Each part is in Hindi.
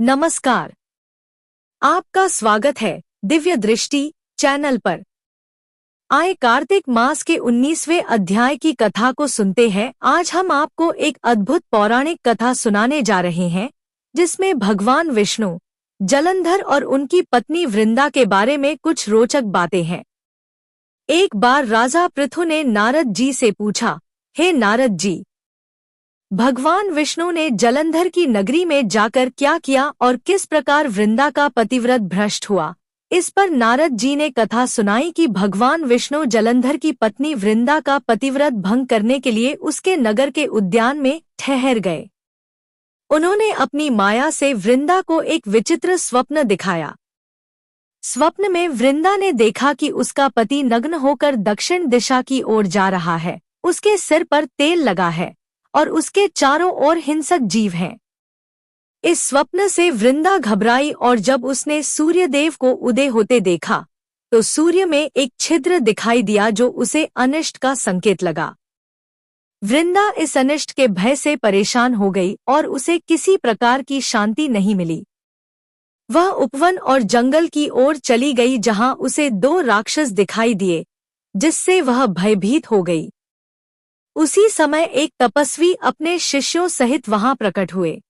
नमस्कार। आपका स्वागत है दिव्य दृष्टि चैनल पर। आए कार्तिक मास के 19वें अध्याय की कथा को सुनते हैं। आज हम आपको एक अद्भुत पौराणिक कथा सुनाने जा रहे हैं, जिसमें भगवान विष्णु, जलंधर और उनकी पत्नी वृंदा के बारे में कुछ रोचक बातें हैं। एक बार राजा पृथु ने नारद जी से पूछा, हे नारद जी, भगवान विष्णु ने जलंधर की नगरी में जाकर क्या किया और किस प्रकार वृंदा का पतिव्रत भ्रष्ट हुआ। इस पर नारद जी ने कथा सुनाई कि भगवान विष्णु जलंधर की पत्नी वृंदा का पतिव्रत भंग करने के लिए उसके नगर के उद्यान में ठहर गए। उन्होंने अपनी माया से वृंदा को एक विचित्र स्वप्न दिखाया। स्वप्न में वृंदा ने देखा कि उसका पति नग्न होकर दक्षिण दिशा की ओर जा रहा है। उसके सिर पर तेल लगा है और उसके चारों ओर हिंसक जीव हैं। इस स्वप्न से वृंदा घबराई और जब उसने सूर्यदेव को उदय होते देखा तो सूर्य में एक छिद्र दिखाई दिया, जो उसे अनिष्ट का संकेत लगा। वृंदा इस अनिष्ट के भय से परेशान हो गई और उसे किसी प्रकार की शांति नहीं मिली। वह उपवन और जंगल की ओर चली गई, जहां उसे 2 राक्षस दिखाई दिए, जिससे वह भयभीत हो गई। उसी समय एक तपस्वी अपने शिष्यों सहित वहां प्रकट हुए।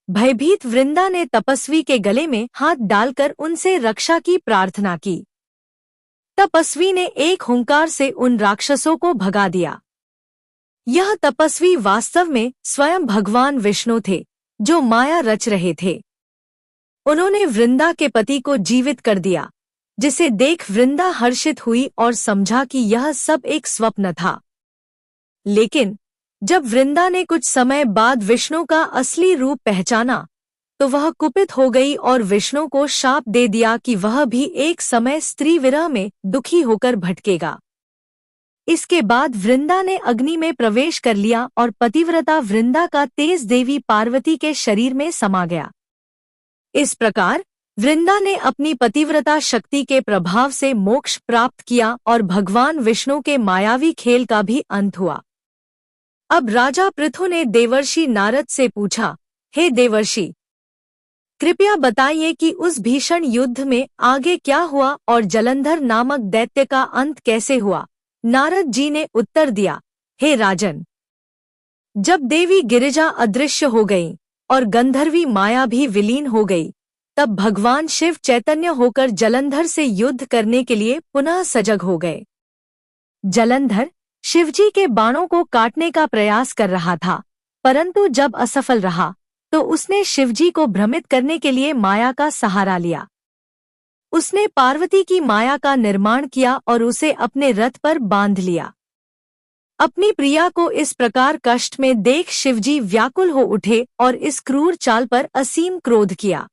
भयभीत वृंदा ने तपस्वी के गले में हाथ डालकर उनसे रक्षा की प्रार्थना की। तपस्वी ने एक हुंकार से उन राक्षसों को भगा दिया। यह तपस्वी वास्तव में स्वयं भगवान विष्णु थे, जो माया रच रहे थे। उन्होंने वृंदा के पति को जीवित कर दिया, जिसे देख वृंदा हर्षित हुई और समझा कि यह सब एक स्वप्न था। लेकिन जब वृंदा ने कुछ समय बाद विष्णु का असली रूप पहचाना तो वह कुपित हो गई और विष्णु को शाप दे दिया कि वह भी एक समय स्त्री विरह में दुखी होकर भटकेगा। इसके बाद वृंदा ने अग्नि में प्रवेश कर लिया और पतिव्रता वृंदा का तेज देवी पार्वती के शरीर में समा गया। इस प्रकार वृंदा ने अपनी पतिव्रता शक्ति के प्रभाव से मोक्ष प्राप्त किया और भगवान विष्णु के मायावी खेल का भी अंत हुआ। अब राजा पृथु ने देवर्षि नारद से पूछा, हे देवर्षि, कृपया बताइए कि उस भीषण युद्ध में आगे क्या हुआ और जलंधर नामक दैत्य का अंत कैसे हुआ। नारद जी ने उत्तर दिया, हे राजन, जब देवी गिरिजा अदृश्य हो गईं और गंधर्वी माया भी विलीन हो गई, तब भगवान शिव चैतन्य होकर जलंधर से युद्ध करने के लिए पुनः सजग हो गए। जलंधर शिवजी के बाणों को काटने का प्रयास कर रहा था, परंतु जब असफल रहा तो उसने शिवजी को भ्रमित करने के लिए माया का सहारा लिया। उसने पार्वती की माया का निर्माण किया और उसे अपने रथ पर बांध लिया। अपनी प्रिया को इस प्रकार कष्ट में देख शिवजी व्याकुल हो उठे और इस क्रूर चाल पर असीम क्रोध किया।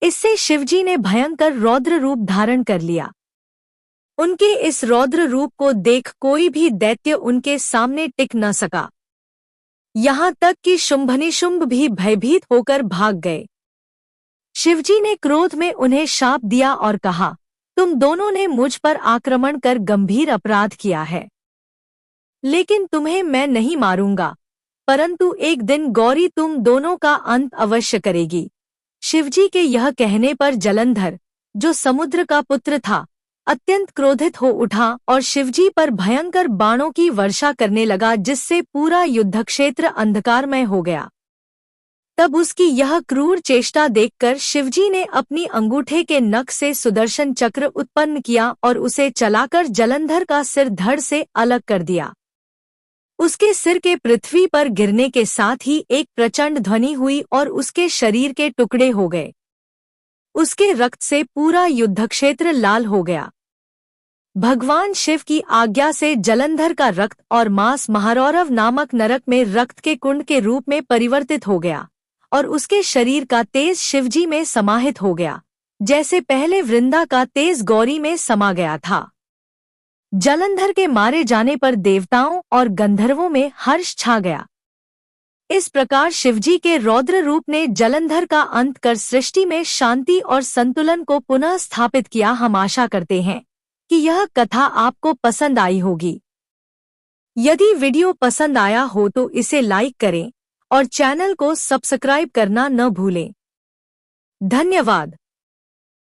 इससे शिवजी ने भयंकर रौद्र रूप धारण कर लिया। उनके इस रौद्र रूप को देख कोई भी दैत्य उनके सामने टिक न सका। यहाँ तक कि शुंभनिशुंभ भी भयभीत होकर भाग गए। शिवजी ने क्रोध में उन्हें शाप दिया और कहा, तुम दोनों ने मुझ पर आक्रमण कर गंभीर अपराध किया है, लेकिन तुम्हें मैं नहीं मारूंगा, परंतु एक दिन गौरी तुम दोनों का अंत अवश्य करेगी। शिवजी के यह कहने पर जलंधर, जो समुद्र का पुत्र था, अत्यंत क्रोधित हो उठा और शिवजी पर भयंकर बाणों की वर्षा करने लगा, जिससे पूरा युद्धक्षेत्र अंधकारमय हो गया। तब उसकी यह क्रूर चेष्टा देखकर शिवजी ने अपनी अंगूठे के नख से सुदर्शन चक्र उत्पन्न किया और उसे चलाकर जलंधर का सिर धड़ से अलग कर दिया। उसके सिर के पृथ्वी पर गिरने के साथ ही एक प्रचंड ध्वनि हुई और उसके शरीर के टुकड़े हो गए। उसके रक्त से पूरा युद्धक्षेत्र लाल हो गया। भगवान शिव की आज्ञा से जलंधर का रक्त और मांस महारौरव नामक नरक में रक्त के कुंड के रूप में परिवर्तित हो गया और उसके शरीर का तेज शिवजी में समाहित हो गया, जैसे पहले वृंदा का तेज गौरी में समा गया था। जलंधर के मारे जाने पर देवताओं और गंधर्वों में हर्ष छा गया। इस प्रकार शिवजी के रौद्र रूप ने जलंधर का अंत कर सृष्टि में शांति और संतुलन को पुनः स्थापित किया। हम आशा करते हैं कि यह कथा आपको पसंद आई होगी। यदि वीडियो पसंद आया हो तो इसे लाइक करें और चैनल को सब्सक्राइब करना न भूलें। धन्यवाद।